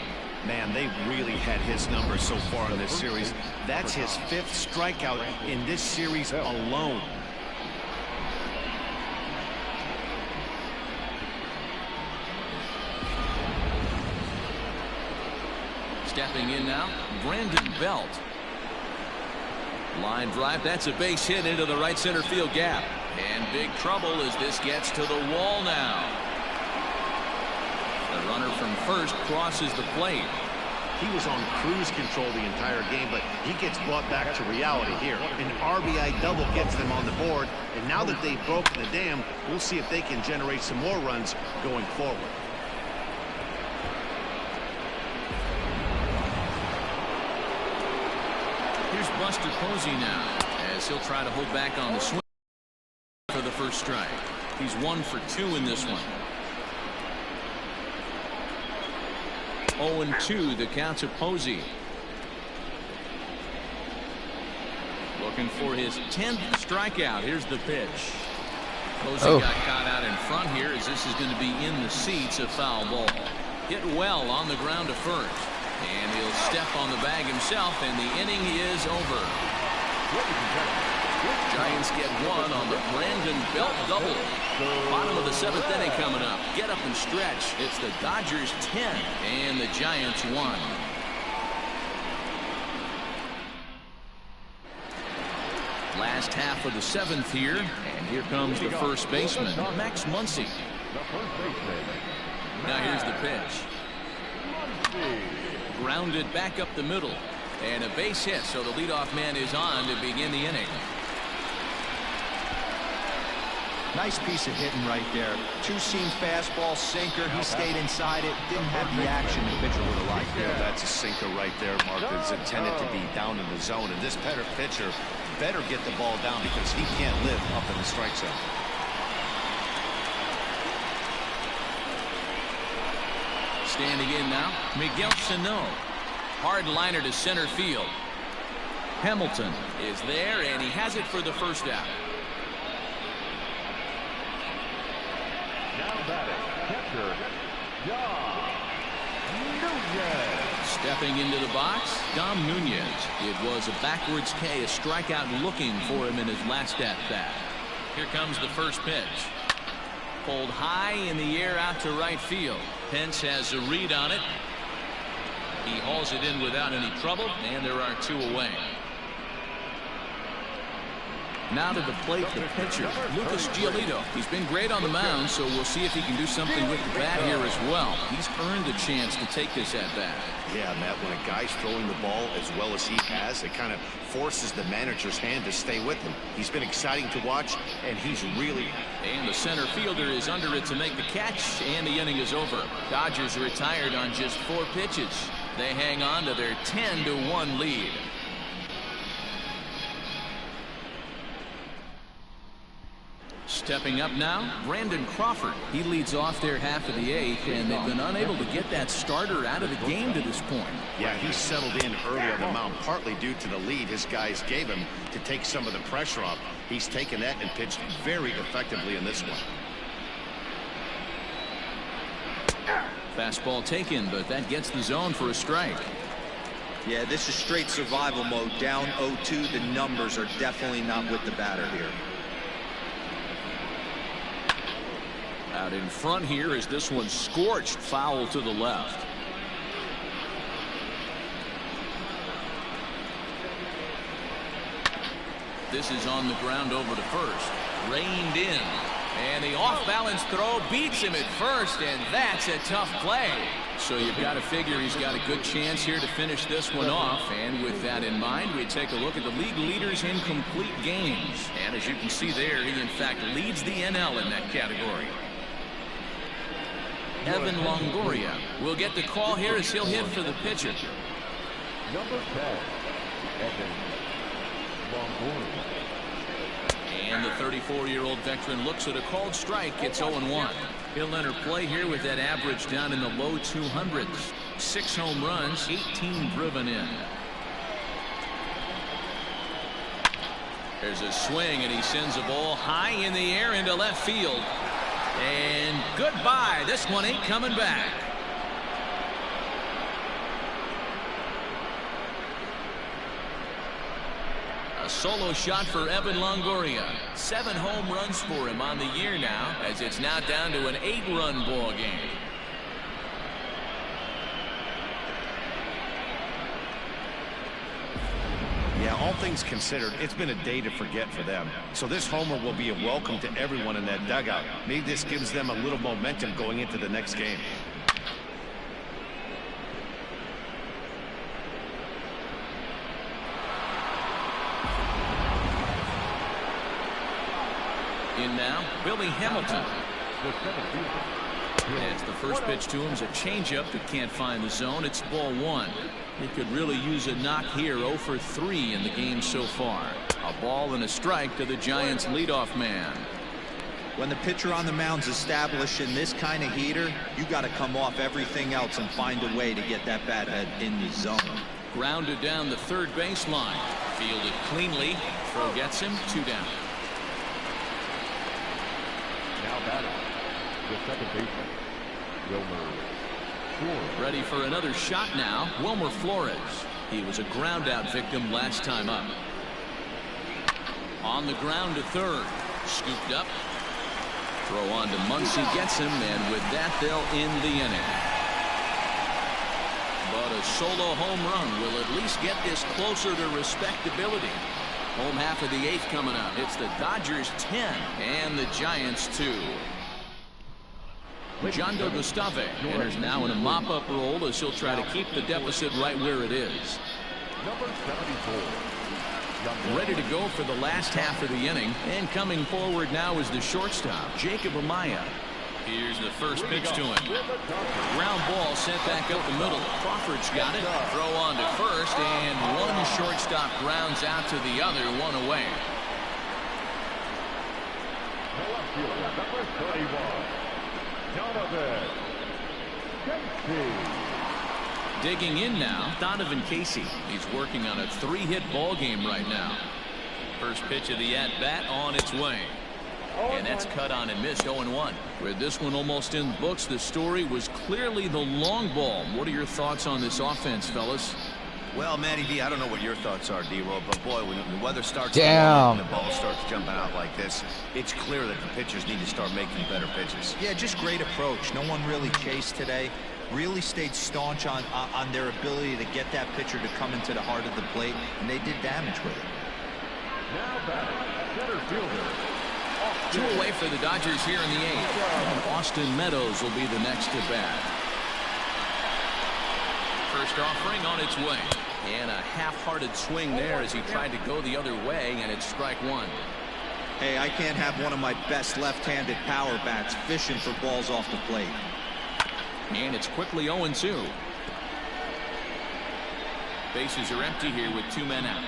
Man, they've really had his number so far in this series. That's his 5th strikeout in this series alone. Stepping in now, Brandon Belt. Line drive, that's a base hit into the right center field gap. And big trouble as this gets to the wall now. The runner from first crosses the plate. He was on cruise control the entire game, but he gets brought back to reality here. An RBI double gets them on the board, and now that they've broken the dam, we'll see if they can generate some more runs going forward. Here's Buster Posey now, as he'll try to hold back on the swing for the first strike. He's 1 for 2 in this one. 0-2 the count to Posey. Looking for his 10th strikeout. Here's the pitch. Posey got caught out in front here as this is going to be in the seats. A foul ball. Hit well on the ground to first. And he'll step on the bag himself, and the inning is over. Giants get 1 on the Brandon Belt double. Bottom of the 7th inning coming up. Get up and stretch. It's the Dodgers 10 and the Giants 1. Last half of the 7th here, and here comes the first baseman, Max Muncy. Now here's the pitch. Grounded back up the middle, and a base hit, so the leadoff man is on to begin the inning. Nice piece of hitting right there. Two-seam fastball, sinker. He stayed inside it. Didn't have the action the pitcher would have liked. Yeah, that's a sinker right there, Mark. It's intended to be down in the zone, and this pitcher better get the ball down because he can't live up in the strike zone. Standing in now, Miguel Sano. Hard liner to center field. Hamilton is there, and he has it for the first out. Now batting, catcher, Dom Nunez. Stepping into the box, Dom Nunez. It was a backwards K, a strikeout looking for him in his last at-bat. Here comes the first pitch. Pulled high in the air out to right field. Pence has a read on it. He hauls it in without any trouble, and there are 2 away. Now to the plate, the pitcher, Lucas Giolito. He's been great on the mound, so we'll see if he can do something with the bat here as well. He's earned a chance to take this at bat. Yeah, Matt, when a guy's throwing the ball as well as he has, it kind of forces the manager's hand to stay with him. He's been exciting to watch, and he's really... And the center fielder is under it to make the catch, and the inning is over. Dodgers retired on just 4 pitches. They hang on to their 10-1 lead. Stepping up now, Brandon Crawford. He leads off their half of the 8th, and they've been unable to get that starter out of the game to this point. Yeah, he settled in early on the mound, partly due to the lead his guys gave him to take some of the pressure off. He's taken that and pitched very effectively in this one. Fastball taken, but that gets the zone for a strike. Yeah, this is straight survival mode. Down 0-2. The numbers are definitely not with the batter here. Out in front here is this one scorched, foul to the left. This is on the ground over to first. Reined in. And the off-balance throw beats him at first, and that's a tough play. So you've got to figure he's got a good chance here to finish this one off. And with that in mind, we take a look at the league leaders in complete games. And as you can see there, he in fact leads the NL in that category. Evan Longoria will get the call here as he'll hit for the pitcher. Number 10, Evan Longoria. And the 34-year-old veteran looks at a called strike. It's 0-1. He'll enter play here with that average down in the low 200s. 6 home runs, 18 driven in. There's a swing, and he sends a ball high in the air into left field. And goodbye. This one ain't coming back. A solo shot for Evan Longoria. 7 home runs for him on the year now, as it's now down to an 8-run ball game. Yeah, all things considered, it's been a day to forget for them. So this homer will be a welcome to everyone in that dugout. Maybe this gives them a little momentum going into the next game. In now, Billy Hamilton. As the first pitch to him is a changeup that can't find the zone. It's ball 1. He could really use a knock here. 0 for 3 in the game so far. A ball and a strike to the Giants leadoff man. When the pitcher on the mound's established in this kind of heater, you got to come off everything else and find a way to get that bat head in the zone. Grounded down the third baseline. Fielded cleanly. Throw gets him. 2 down. Now batting, the second baseman, Wilmer Flores. Ready for another shot now. Wilmer Flores. He was a ground out victim last time up. On the ground to third. Scooped up. Throw on to Muncy, gets him, and with that they'll end the inning. But a solo home run will at least get this closer to respectability. Home half of the 8th coming up. It's the Dodgers 10 and the Giants 2. Jondo Gustave enters now in a mop-up role as he'll try to keep the deficit right where it is. Number 74. Ready to go for the last half of the inning, and coming forward now is the shortstop, Jacob Amaya. Here's the first pitch to him. Ground ball sent back up the middle. Crawford's got it. Throw on to first, and one shortstop grounds out to the other, 1 away. The left fielder, number 31, Donovan Casey. Digging in now, Donovan Casey. He's working on a 3-hit ball game right now. First pitch of the at-bat on its way. And that's cut on and missed. 0-1. With this one almost in the books, the story was clearly the long ball. What are your thoughts on this offense, fellas? Well, Matty V, I don't know what your thoughts are, D-Roll, but boy, when the weather starts Damn. and the ball starts jumping out like this, it's clear that the pitchers need to start making better pitches. Yeah, just great approach. No one really chased today. Really stayed staunch on their ability to get that pitcher to come into the heart of the plate, and they did damage with it. Now batting, center fielder. 2 away for the Dodgers here in the 8th. Austin Meadows will be the next at bat. First offering on its way. And a half-hearted swing there as he tried to go the other way, and it's strike 1. Hey, I can't have one of my best left-handed power bats fishing for balls off the plate. And it's quickly 0-2. Bases are empty here with 2 men out.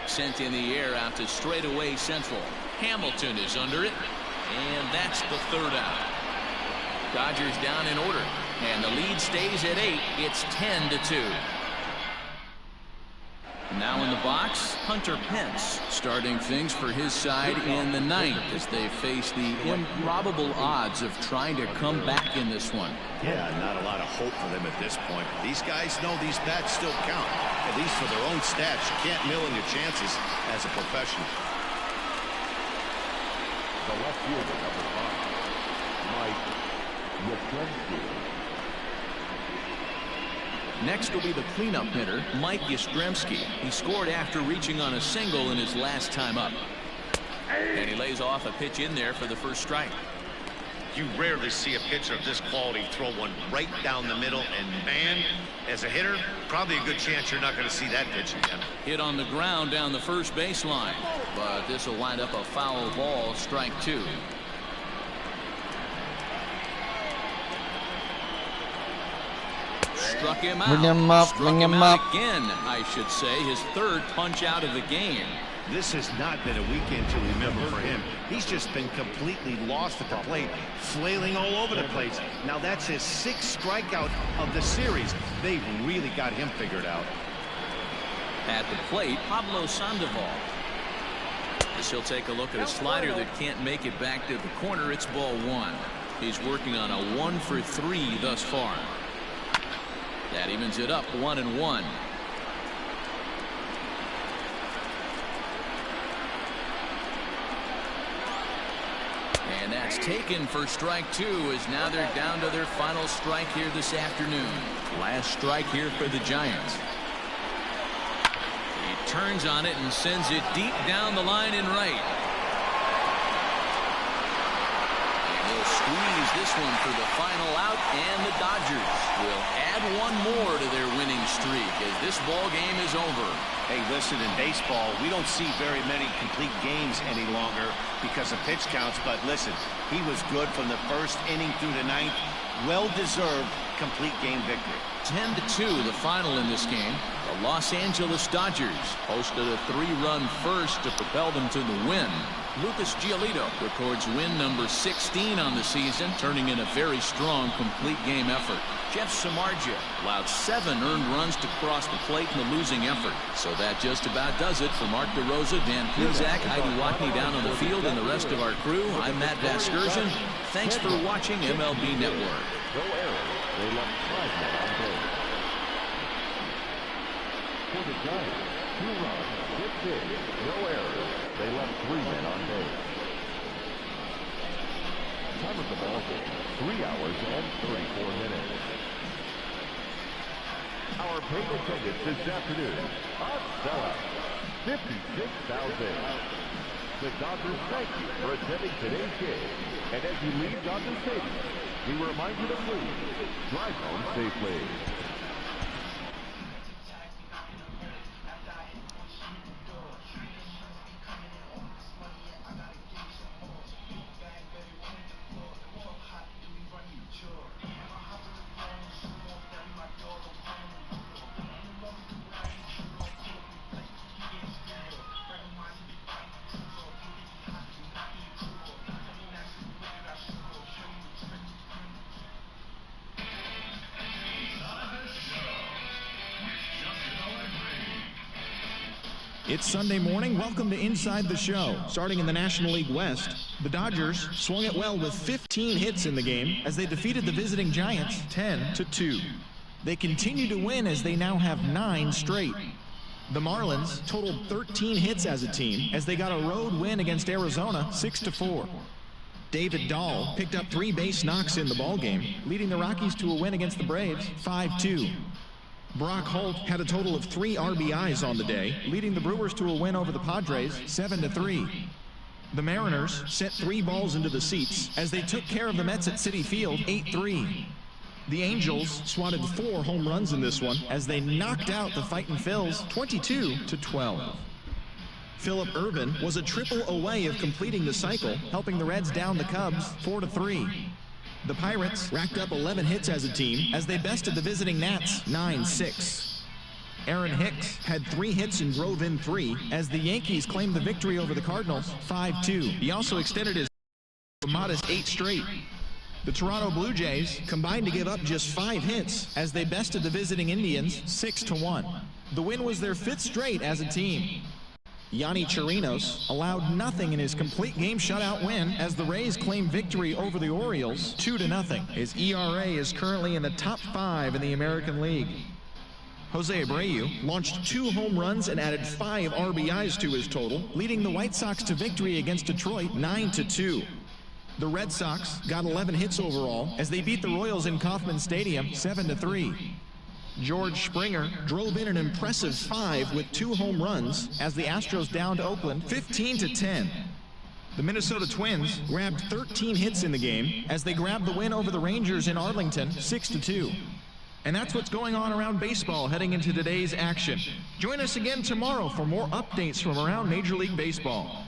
Sent in the air out to straightaway central. Hamilton is under it. And that's the 3rd out. Dodgers down in order. And the lead stays at 8. It's 10-2. Now in the box, Hunter Pence starting things for his side in the 9th as they face the improbable odds of trying to come back in this one. Yeah, not a lot of hope for them at this point. These guys know these bats still count, at least for their own stats. You can't mill in your chances as a professional. The left fielder, number 5, Mike Yastrzemski. Next will be the cleanup hitter, Mike Yastrzemski. He scored after reaching on a single in his last time up. And he lays off a pitch in there for the first strike. You rarely see a pitcher of this quality throw one right down the middle, and man, as a hitter, probably a good chance you're not going to see that pitch again. Hit on the ground down the first baseline, but this will wind up a foul ball, strike 2. Struck him out. Bring him up, Struck bring him him out up. again, I should say. His third punch out of the game. This has not been a weekend to remember for him. He's just been completely lost at the plate, flailing all over the place. Now that's his 6th strikeout of the series. They've really got him figured out. At the plate, Pablo Sandoval. As he'll take a look at a slider that can't make it back to the corner. It's ball 1. He's working on a 1 for 3 thus far. That evens it up 1-1. And that's taken for strike 2, as now they're down to their final strike here this afternoon. Last strike here for the Giants. He turns on it and sends it deep down the line in right. And he'll squeeze this one for the final out, and the Dodgers will add one more to their winning streak as this ball game is over. Hey, listen, in baseball, we don't see very many complete games any longer because of pitch counts. But listen, he was good from the 1st inning through the 9th. Well-deserved complete game victory. 10-2 the final in this game. The Los Angeles Dodgers posted a 3-run first to propel them to the win. Lucas Giolito records win number 16 on the season, turning in a very strong complete game effort. Jeff Samardzija allowed 7 earned runs to cross the plate in the losing effort. So that just about does it for Mark DeRosa, Dan Plesac, Heidi Watney down on the field, and the rest of our crew. I'm Matt Vasgersian. Thanks for watching MLB Network. No errors. They left 5 men on base. For the Giants, 2 runs, 6 hits, no errors. They left 3 men on base. Time of the ball game, 3 hours and 34 minutes. Our paid attendance this afternoon, a sellout, 56,000. The Dodgers thank you for attending today's game. And as you leave Dodger Stadium, we remind you to please drive home safely. It's Sunday morning. Welcome to Inside the Show. Starting in the National League West, the Dodgers swung it well with 15 hits in the game as they defeated the visiting Giants 10-2. They continue to win as they now have 9 straight. The Marlins totaled 13 hits as a team as they got a road win against Arizona 6-4. David Dahl picked up 3 base knocks in the ballgame, leading the Rockies to a win against the Braves 5-2. Brock Holt had a total of 3 RBIs on the day, leading the Brewers to a win over the Padres 7-3. The Mariners sent 3 balls into the seats as they took care of the Mets at Citi Field 8-3. The Angels swatted 4 home runs in this one as they knocked out the Fightin' Phils 22-12. Phillip Ervin was a triple away of completing the cycle, helping the Reds down the Cubs 4-3. The Pirates racked up 11 hits as a team as they bested the visiting Nats 9-6. Aaron Hicks had 3 hits and drove in 3 as the Yankees claimed the victory over the Cardinals 5-2. He also extended his a modest 8 straight. The Toronto Blue Jays combined to give up just 5 hits as they bested the visiting Indians 6-1. The win was their 5th straight as a team. Yonny Chirinos allowed nothing in his complete game shutout win as the Rays claimed victory over the Orioles 2-0. His ERA is currently in the top 5 in the American League. Jose Abreu launched 2 home runs and added 5 RBIs to his total, leading the White Sox to victory against Detroit 9-2. The Red Sox got 11 hits overall as they beat the Royals in Kauffman Stadium 7-3. George Springer drove in an impressive 5 with 2 home runs as the Astros downed Oakland 15-10. The Minnesota Twins grabbed 13 hits in the game as they grabbed the win over the Rangers in Arlington 6-2. And that's what's going on around baseball heading into today's action. Join us again tomorrow for more updates from around Major League Baseball.